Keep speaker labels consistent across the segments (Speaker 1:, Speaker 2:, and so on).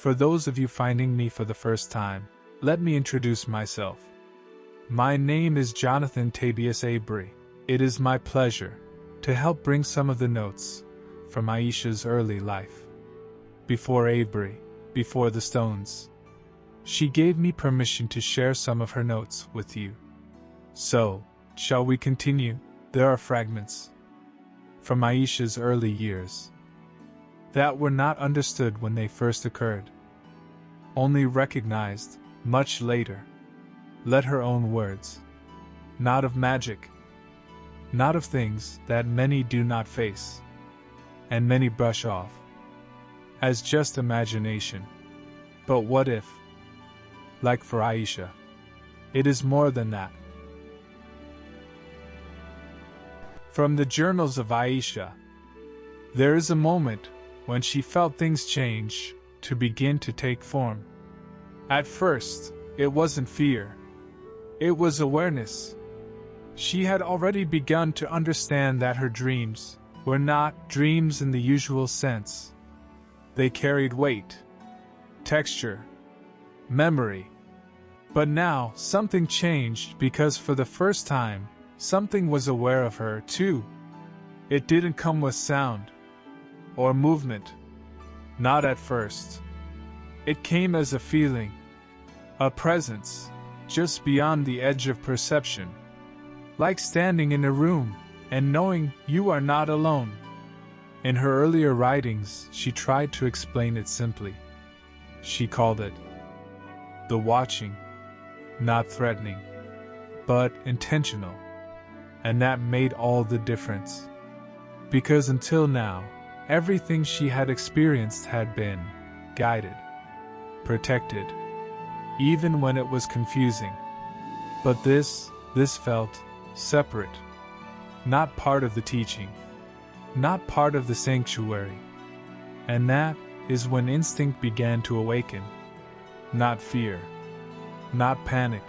Speaker 1: For those of you finding me for the first time, let me introduce myself. My name is Jonathan Tabius Avery. It is my pleasure to help bring some of the notes from Aisha's early life. Before Avery, before the stones, she gave me permission to share some of her notes with you. So, shall we continue? There are fragments from Aisha's early years that were not understood when they first occurred, only recognized much later. Let her own words, not of magic, not of things that many do not face, and many brush off as just imagination. But what if, like for Aisha, it is more than that? From the journals of Aisha, there is a moment when she felt things change to begin to take form. At first, it wasn't fear. It was awareness. She had already begun to understand that her dreams were not dreams in the usual sense. They carried weight, texture, memory. But now, something changed because for the first time, something was aware of her, too. It didn't come with sound or movement. Not at first. It came as a feeling, a presence, just beyond the edge of perception. Like standing in a room and knowing you are not alone. In her earlier writings, she tried to explain it simply. She called it the watching, not threatening, but intentional. And that made all the difference. Because until now, everything she had experienced had been guided, protected, even when it was confusing. But this felt separate, not part of the teaching, not part of the sanctuary. And that is when instinct began to awaken. Not fear, not panic,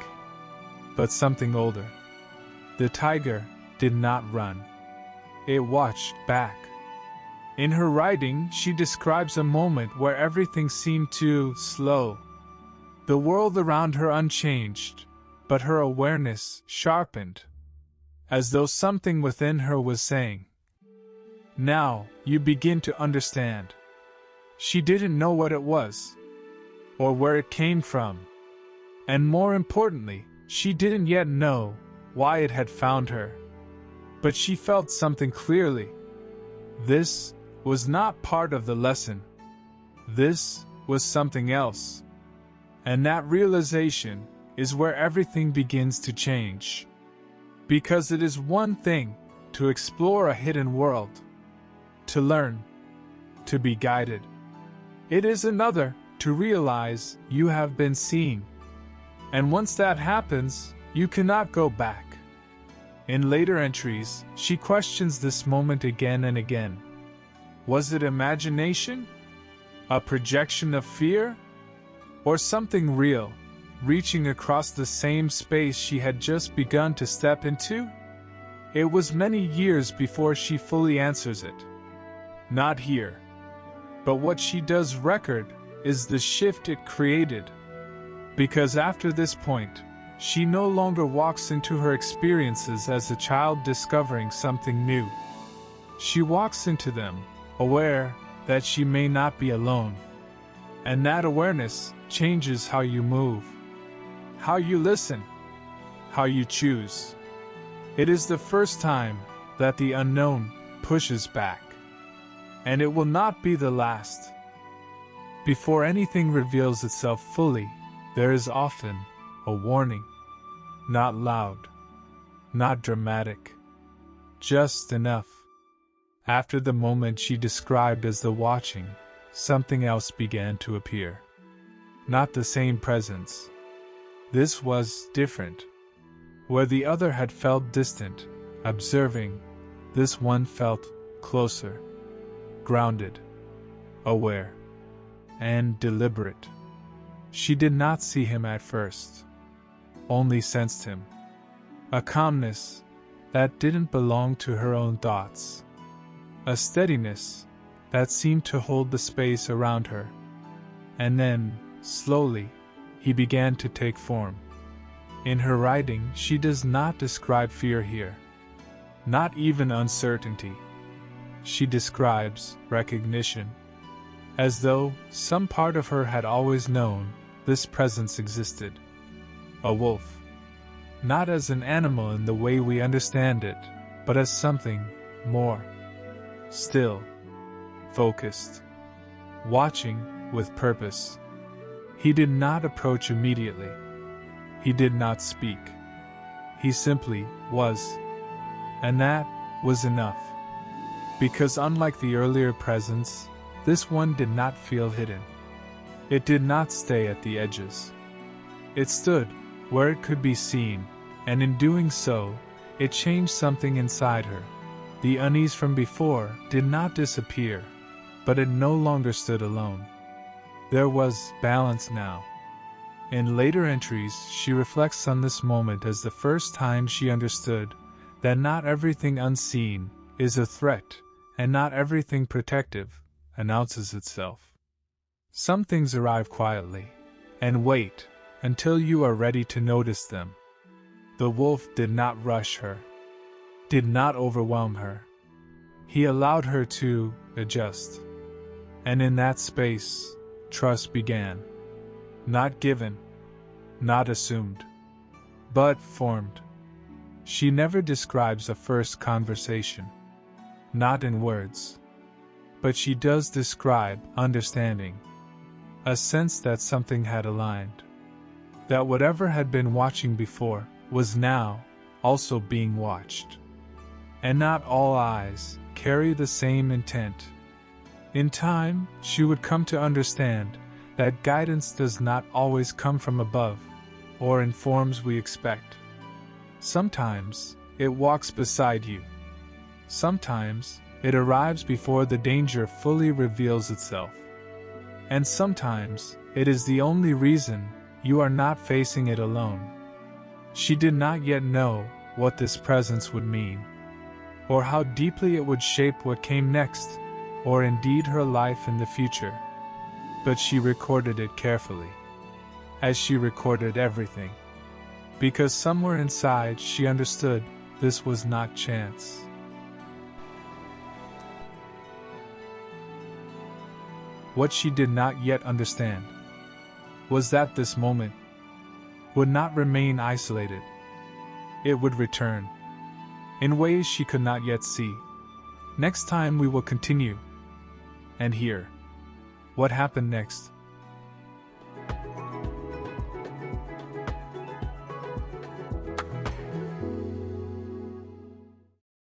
Speaker 1: but something older. The tiger did not run. It watched back. In her writing, she describes a moment where everything seemed to slow. The world around her unchanged, but her awareness sharpened, as though something within her was saying, "Now, you begin to understand." She didn't know what it was, or where it came from, and more importantly, she didn't yet know why it had found her. But she felt something clearly. This was not part of the lesson. This was something else. And that realization is where everything begins to change. Because it is one thing to explore a hidden world, to learn, to be guided. It is another to realize you have been seen. And once that happens, you cannot go back. In later entries, she questions this moment again and again. Was it imagination? A projection of fear? Or something real, reaching across the same space she had just begun to step into? It was many years before she fully answers it. Not here. But what she does record is the shift it created. Because after this point, she no longer walks into her experiences as a child discovering something new. She walks into them, aware that she may not be alone. And that awareness changes how you move, how you listen, how you choose. It is the first time that the unknown pushes back. And it will not be the last. Before anything reveals itself fully, there is often a warning. Not loud, not dramatic, just enough. After the moment she described as the watching, something else began to appear. Not the same presence. This was different. Where the other had felt distant, observing, this one felt closer, grounded, aware, and deliberate. She did not see him at first, only sensed him. A calmness that didn't belong to her own thoughts. A steadiness that seemed to hold the space around her. And then, slowly, he began to take form. In her writing, she does not describe fear here. Not even uncertainty. She describes recognition. As though some part of her had always known this presence existed. A wolf. Not as an animal in the way we understand it, but as something more. Still. Focused. Watching with purpose. He did not approach immediately. He did not speak. He simply was. And that was enough. Because unlike the earlier presence, this one did not feel hidden. It did not stay at the edges. It stood where it could be seen, and in doing so, it changed something inside her. The unease from before did not disappear, but it no longer stood alone. There was balance now. In later entries, she reflects on this moment as the first time she understood that not everything unseen is a threat, and not everything protective announces itself. Some things arrive quietly, and wait until you are ready to notice them. The wolf did not rush her, did not overwhelm her. He allowed her to adjust. And in that space, trust began. Not given, not assumed, but formed. She never describes a first conversation. Not in words. But she does describe understanding. A sense that something had aligned. That whatever had been watching before was now also being watched. And not all eyes carry the same intent. In time, she would come to understand that guidance does not always come from above, or in forms we expect. Sometimes, it walks beside you. Sometimes, it arrives before the danger fully reveals itself. And sometimes, it is the only reason you are not facing it alone. She did not yet know what this presence would mean, or how deeply it would shape what came next, or indeed her life in the future. But she recorded it carefully, as she recorded everything. Because somewhere inside she understood this was not chance. What she did not yet understand was that this moment would not remain isolated. It would return, in ways she could not yet see. Next time we will continue and hear what happened next.